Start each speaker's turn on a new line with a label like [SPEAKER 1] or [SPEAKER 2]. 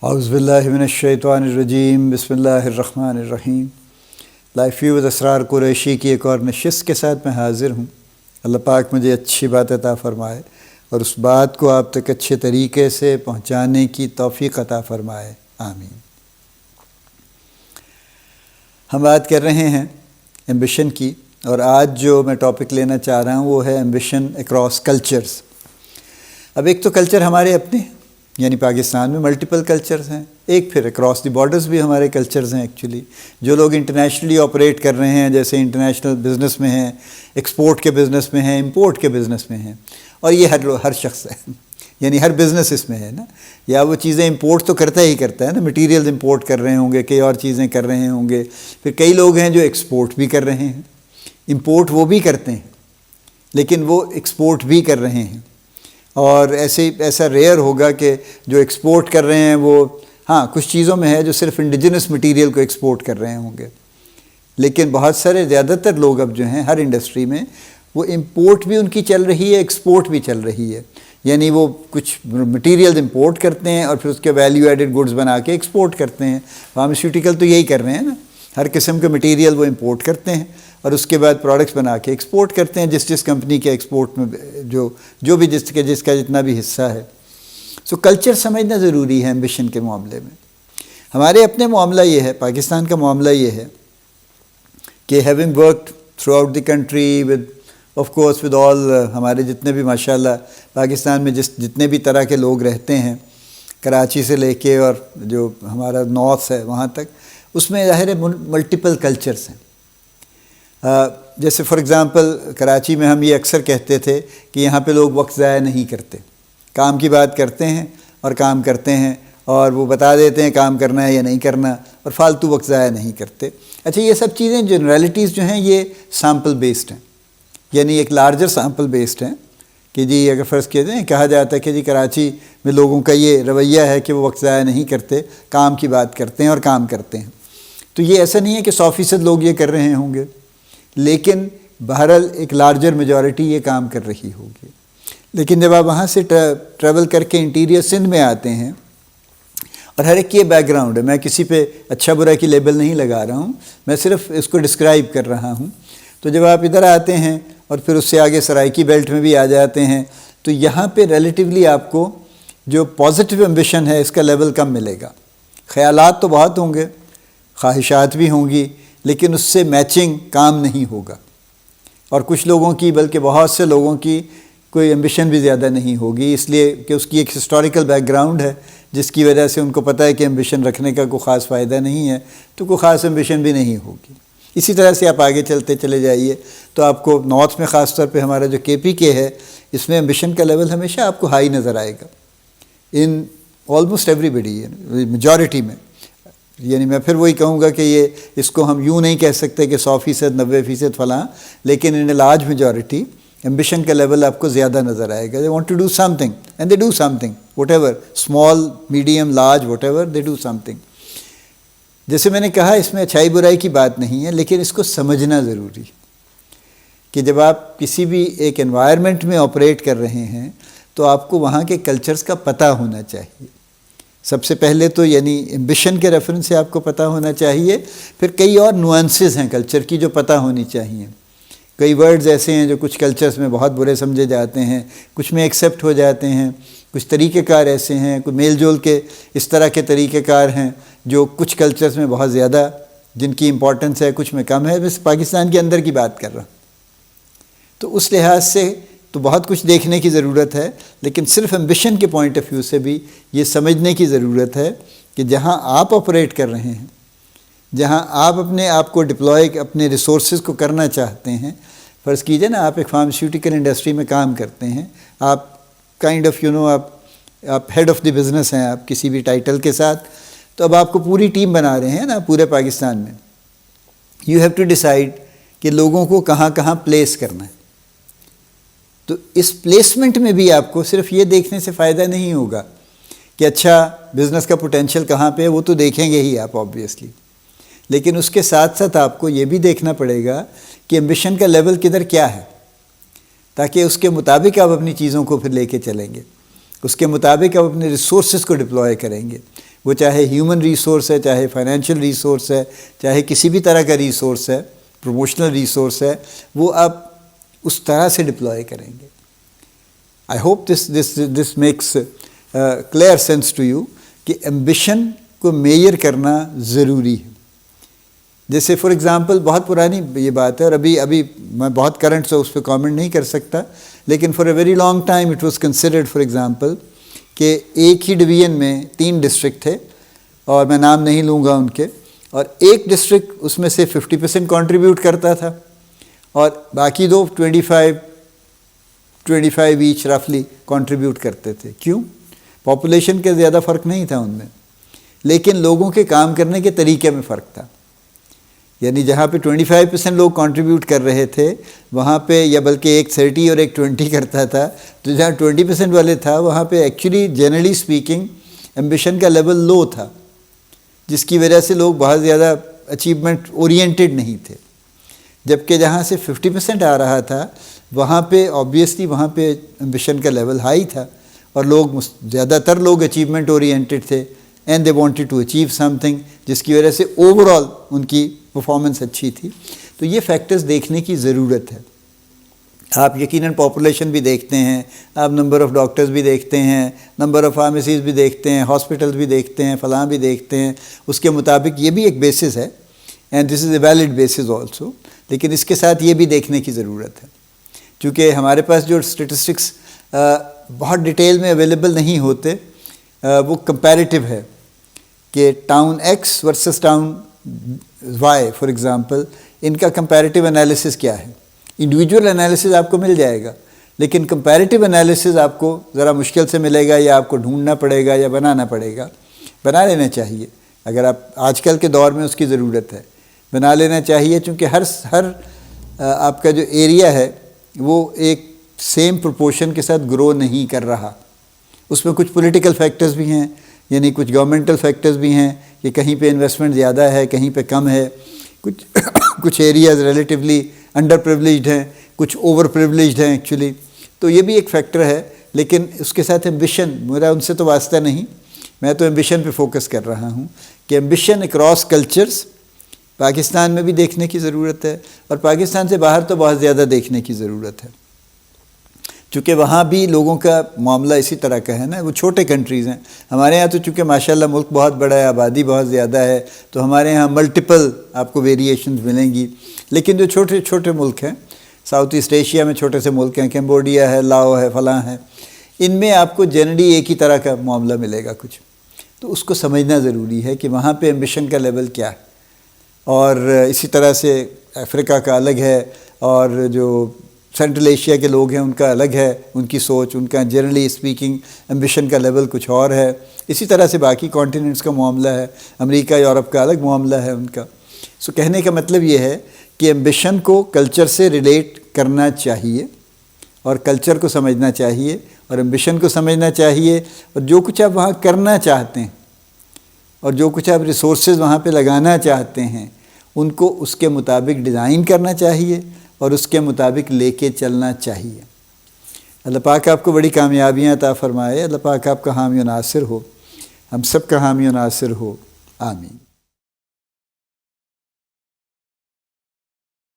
[SPEAKER 1] اعوذ باللہ من الشیطان الرجیم، بسم اللہ الرحمن الرحیم۔ لائف ویو ود اسرار قریشی کی ایک اور نشست کے ساتھ میں حاضر ہوں۔ اللہ پاک مجھے اچھی بات عطا فرمائے اور اس بات کو آپ تک اچھے طریقے سے پہنچانے کی توفیق عطا فرمائے، آمین۔ ہم بات کر رہے ہیں ایمبیشن کی، اور آج جو میں ٹاپک لینا چاہ رہا ہوں وہ ہے ایمبیشن اکراس کلچرز۔ اب ایک تو کلچر ہمارے اپنے، یعنی پاکستان میں ملٹیپل کلچرز ہیں، ایک پھر اکراس دی بارڈرز بھی ہمارے کلچرز ہیں۔ ایکچولی جو لوگ انٹرنیشنلی آپریٹ کر رہے ہیں، جیسے انٹرنیشنل بزنس میں ہیں، ایکسپورٹ کے بزنس میں ہیں، امپورٹ کے بزنس میں ہیں، اور یہ ہر شخص ہے، یعنی ہر بزنس اس میں ہے نا، یا وہ چیزیں امپورٹ تو کرتا ہی کرتا ہے نا، مٹیریلز امپورٹ کر رہے ہوں گے، کئی اور چیزیں کر رہے ہوں گے، پھر کئی لوگ ہیں جو ایکسپورٹ بھی کر رہے ہیں، امپورٹ وہ بھی کرتے ہیں لیکن وہ ایکسپورٹ بھی کر رہے ہیں۔ اور ایسا ریئر ہوگا کہ جو ایکسپورٹ کر رہے ہیں وہ کچھ چیزوں میں ہے جو صرف انڈیجنس مٹیریل کو ایکسپورٹ کر رہے ہوں گے، لیکن بہت سارے زیادہ تر لوگ اب جو ہیں ہر انڈسٹری میں وہ امپورٹ بھی ان کی چل رہی ہے، ایکسپورٹ بھی چل رہی ہے، یعنی وہ کچھ مٹیریلز امپورٹ کرتے ہیں اور پھر اس کے ویلیو ایڈڈ گڈز بنا کے ایکسپورٹ کرتے ہیں۔ فارماسیوٹیکل تو یہی کر رہے ہیں نا، ہر قسم کے مٹیریل وہ امپورٹ کرتے ہیں اور اس کے بعد پروڈکٹس بنا کے ایکسپورٹ کرتے ہیں، جس کمپنی کے ایکسپورٹ میں جو بھی جس کا جتنا بھی حصہ ہے۔ سو کلچر سمجھنا ضروری ہے ایمبیشن کے معاملے میں۔ ہمارے اپنے معاملہ یہ ہے، پاکستان کا معاملہ یہ ہے کہ having worked through out the country with of course with all, ہمارے جتنے بھی ماشاءاللہ پاکستان میں جتنے بھی طرح کے لوگ رہتے ہیں، کراچی سے لے کے اور جو ہمارا نارتھ ہے وہاں تک، اس میں ظاہر ہے ملٹیپل کلچرز ہیں۔ جیسے فار ایگزامپل کراچی میں ہم یہ اکثر کہتے تھے کہ یہاں پہ لوگ وقت ضائع نہیں کرتے، کام کی بات کرتے ہیں اور کام کرتے ہیں، اور وہ بتا دیتے ہیں کام کرنا ہے یا نہیں کرنا، اور فالتو وقت ضائع نہیں کرتے۔ اچھا، یہ سب چیزیں جنرلٹیز جو ہیں یہ سیمپل بیسڈ ہیں، یعنی ایک لارجر سیمپل بیسڈ ہیں کہ جی اگر فرض کیا جائے، کہا جاتا ہے کہ جی کراچی میں لوگوں کا یہ رویہ ہے کہ وہ وقت ضائع نہیں کرتے، کام کی بات کرتے ہیں اور کام کرتے ہیں، تو یہ ایسا نہیں ہے کہ 100% لوگ یہ کر رہے ہوں گے، لیکن بہرحال ایک لارجر میجورٹی یہ کام کر رہی ہوگی۔ لیکن جب آپ وہاں سے ٹریول کر کے انٹیریئر سندھ میں آتے ہیں، اور ہر ایک کی بیک گراؤنڈ ہے، میں کسی پہ اچھا برا کی لیبل نہیں لگا رہا ہوں، میں صرف اس کو ڈسکرائب کر رہا ہوں۔ تو جب آپ ادھر آتے ہیں اور پھر اس سے آگے سرائکی بیلٹ میں بھی آ جاتے ہیں، تو یہاں پہ ریلیٹیولی آپ کو جو پازیٹیو ایمبیشن ہے اس کا لیول کم ملے گا۔ خیالات تو بہت ہوں گے، خواہشات بھی ہوں گی، لیکن اس سے میچنگ کام نہیں ہوگا، اور کچھ لوگوں کی بلکہ بہت سے لوگوں کی کوئی ایمبیشن بھی زیادہ نہیں ہوگی، اس لیے کہ اس کی ایک ہسٹوریکل بیک گراؤنڈ ہے جس کی وجہ سے ان کو پتہ ہے کہ ایمبیشن رکھنے کا کوئی خاص فائدہ نہیں ہے، تو کوئی خاص ایمبیشن بھی نہیں ہوگی۔ اسی طرح سے آپ آگے چلتے چلے جائیے تو آپ کو نارتھ میں خاص طور پہ ہمارا جو KPK ہے، اس میں ایمبیشن کا لیول ہمیشہ آپ کو ہائی نظر آئے گا، in almost everybody, majority میں۔ یعنی میں پھر وہی کہوں گا کہ یہ اس کو ہم یوں نہیں کہہ سکتے کہ 100%، 90% فلاں، لیکن in a large majority ambition کا لیول آپ کو زیادہ نظر آئے گا۔ They want to do something and they do something, whatever, small, medium, large, whatever, they do something. جیسے میں نے کہا اس میں اچھائی برائی کی بات نہیں ہے، لیکن اس کو سمجھنا ضروری کہ جب آپ کسی بھی ایک انوائرمنٹ میں آپریٹ کر رہے ہیں تو آپ کو وہاں کے کلچرز کا پتہ ہونا چاہیے۔ سب سے پہلے تو یعنی ایمبیشن کے ریفرنس سے آپ کو پتہ ہونا چاہیے، پھر کئی اور نوانسز ہیں کلچر کی جو پتہ ہونی چاہیے۔ کئی ورڈز ایسے ہیں جو کچھ کلچرز میں بہت برے سمجھے جاتے ہیں، کچھ میں ایکسیپٹ ہو جاتے ہیں، کچھ طریقہ کار ایسے ہیں، کوئی میل جول کے اس طرح کے طریقہ کار ہیں جو کچھ کلچرز میں بہت زیادہ، جن کی امپورٹنس ہے، کچھ میں کم ہے۔ بس پاکستان کے اندر کی بات کر رہا ہوں، تو اس لحاظ سے تو بہت کچھ دیکھنے کی ضرورت ہے، لیکن صرف ایمبیشن کے پوائنٹ آف ویو سے بھی یہ سمجھنے کی ضرورت ہے کہ جہاں آپ آپریٹ کر رہے ہیں، جہاں آپ اپنے آپ کو ڈپلوائے اپنے ریسورسز کو کرنا چاہتے ہیں، فرض کیجئے نا آپ ایک فارماسیوٹیکل انڈسٹری میں کام کرتے ہیں، آپ کائنڈ آف آپ ہیڈ آف دی بزنس ہیں، آپ کسی بھی ٹائٹل کے ساتھ، تو اب آپ کو پوری ٹیم بنا رہے ہیں نا پورے پاکستان میں۔ یو ہیو ٹو ڈیسائیڈ کہ لوگوں کو کہاں کہاں پلیس کرنا ہے۔ تو اس پلیسمنٹ میں بھی آپ کو صرف یہ دیکھنے سے فائدہ نہیں ہوگا کہ اچھا بزنس کا پوٹینشیل کہاں پہ ہے، وہ تو دیکھیں گے ہی آپ آبویسلی، لیکن اس کے ساتھ ساتھ آپ کو یہ بھی دیکھنا پڑے گا کہ ایمبیشن کا لیول کدھر کیا ہے، تاکہ اس کے مطابق آپ اپنی چیزوں کو پھر لے کے چلیں گے، اس کے مطابق آپ اپنے ریسورسز کو ڈپلوائے کریں گے۔ وہ چاہے ہیومن ریسورس ہے، چاہے فائنینشیل ریسورس ہے، چاہے کسی بھی طرح کا ریسورس ہے، پروموشنل ریسورس ہے، وہ آپ اس طرح سے ڈپلوائے کریں گے۔ I hope this makes clear sense to you کہ ایمبیشن کو میئر کرنا ضروری ہے۔ جیسے فار ایگزامپل بہت پرانی یہ بات ہے، اور ابھی میں بہت کرنٹ سے اس پہ کامنٹ نہیں کر سکتا، لیکن for a very long time it was considered for example کہ ایک ہی ڈویژن میں 3 ڈسٹرکٹ تھے، اور میں نام نہیں لوں گا ان کے، اور ایک ڈسٹرکٹ اس میں سے 50% کنٹریبیوٹ کرتا تھا، اور باقی 2 25 ایچ رفلی کنٹریبیوٹ کرتے تھے۔ کیوں؟ پاپولیشن کا زیادہ فرق نہیں تھا ان میں، لیکن لوگوں کے کام کرنے کے طریقے میں فرق تھا۔ یعنی جہاں پہ 25% لوگ کنٹریبیوٹ کر رہے تھے، وہاں پہ یا بلکہ ایک 30 اور ایک 20 کرتا تھا، تو جہاں 20% والے تھا وہاں پہ ایکچولی جنرلی اسپیکنگ ایمبیشن کا لیول لو تھا، جس کی وجہ سے لوگ بہت زیادہ اچیومنٹ اورینٹڈ نہیں تھے۔ جبکہ جہاں سے 50% آ رہا تھا وہاں پہ آبویسلی وہاں پہ ایمبیشن کا لیول ہائی تھا، اور لوگ زیادہ تر لوگ اچیومنٹ اورینٹڈ تھے، and they wanted to achieve something, جس کی وجہ سے اوور آل ان کی پرفارمنس اچھی تھی۔ تو یہ فیکٹرز دیکھنے کی ضرورت ہے۔ آپ یقیناً پاپولیشن بھی دیکھتے ہیں، آپ نمبر آف ڈاکٹرز بھی دیکھتے ہیں، نمبر آف فارمیسیز بھی دیکھتے ہیں، ہاسپٹلز بھی دیکھتے ہیں، فلاں بھی دیکھتے ہیں، اس کے مطابق یہ بھی ایک بیسس ہے، and this is a valid basis also, لیکن اس کے ساتھ یہ بھی دیکھنے کی ضرورت ہے، چونکہ ہمارے پاس جو اسٹیٹسٹکس بہت ڈیٹیل میں اویلیبل نہیں ہوتے، وہ کمپیریٹیو ہے کہ town X versus town Y for example, ان کا کمپیریٹیو انالیسس کیا ہے۔ انڈیویجول انالیسس آپ کو مل جائے گا، لیکن کمپیریٹیو انالیسس آپ کو ذرا مشکل سے ملے گا، یا آپ کو ڈھونڈنا پڑے گا یا بنانا پڑے گا۔ بنا لینا چاہیے، اگر آپ آج کل کے دور میں اس کی ضرورت ہے، بنا لینا چاہیے، چونکہ ہر آپ کا جو ایریا ہے وہ ایک سیم پروپورشن کے ساتھ گرو نہیں کر رہا۔ اس میں کچھ پولیٹیکل فیکٹرز بھی ہیں، یعنی کچھ گورنمنٹل فیکٹرز بھی ہیں کہ کہیں پہ انویسٹمنٹ زیادہ ہے، کہیں پہ کم ہے، کچھ ایریاز ریلیٹیولی انڈر پریولیجڈ ہیں، کچھ اوور پریولیجڈ ہیں ایکچولی، تو یہ بھی ایک فیکٹر ہے۔ لیکن اس کے ساتھ ایمبیشن، میرا ان سے تو واسطہ نہیں، میں تو ایمبیشن پہ فوکس کر رہا ہوں کہ ایمبیشن اکراس کلچرز پاکستان میں بھی دیکھنے کی ضرورت ہے، اور پاکستان سے باہر تو بہت زیادہ دیکھنے کی ضرورت ہے، چونکہ وہاں بھی لوگوں کا معاملہ اسی طرح کا ہے نا۔ وہ چھوٹے کنٹریز ہیں، ہمارے ہاں تو چونکہ ماشاءاللہ ملک بہت بڑا ہے، آبادی بہت زیادہ ہے، تو ہمارے ہاں ملٹیپل آپ کو ویریشنز ملیں گی، لیکن جو چھوٹے چھوٹے ملک ہیں، ساؤتھ ایسٹ ایشیا میں چھوٹے سے ملک ہیں، کمبوڈیا ہے، لاؤ ہے، فلاں ہے، ان میں آپ کو جنرلی ایک ہی طرح کا معاملہ ملے گا کچھ، تو اس کو سمجھنا ضروری ہے کہ وہاں پہ ایمبیشن کا لیول کیا ہے۔ اور اسی طرح سے افریقہ کا الگ ہے، اور جو سینٹرل ایشیا کے لوگ ہیں ان کا الگ ہے، ان کی سوچ، ان کا جنرلی اسپیکنگ ایمبیشن کا لیول کچھ اور ہے۔ اسی طرح سے باقی کانٹیننٹس کا معاملہ ہے، امریکہ یورپ کا الگ معاملہ ہے ان کا۔ سو کہنے کا مطلب یہ ہے کہ ایمبیشن کو کلچر سے ریلیٹ کرنا چاہیے، اور کلچر کو سمجھنا چاہیے، اور ایمبیشن کو سمجھنا چاہیے، اور جو کچھ آپ وہاں کرنا چاہتے ہیں اور جو کچھ آپ ریسورسز وہاں پہ لگانا چاہتے ہیں ان کو اس کے مطابق ڈیزائن کرنا چاہیے، اور اس کے مطابق لے کے چلنا چاہیے۔ اللہ پاک آپ کو بڑی کامیابیاں عطا فرمائے، اللہ پاک آپ کا حامی و ناصر ہو، ہم سب کا حامی و ناصر ہو، آمین۔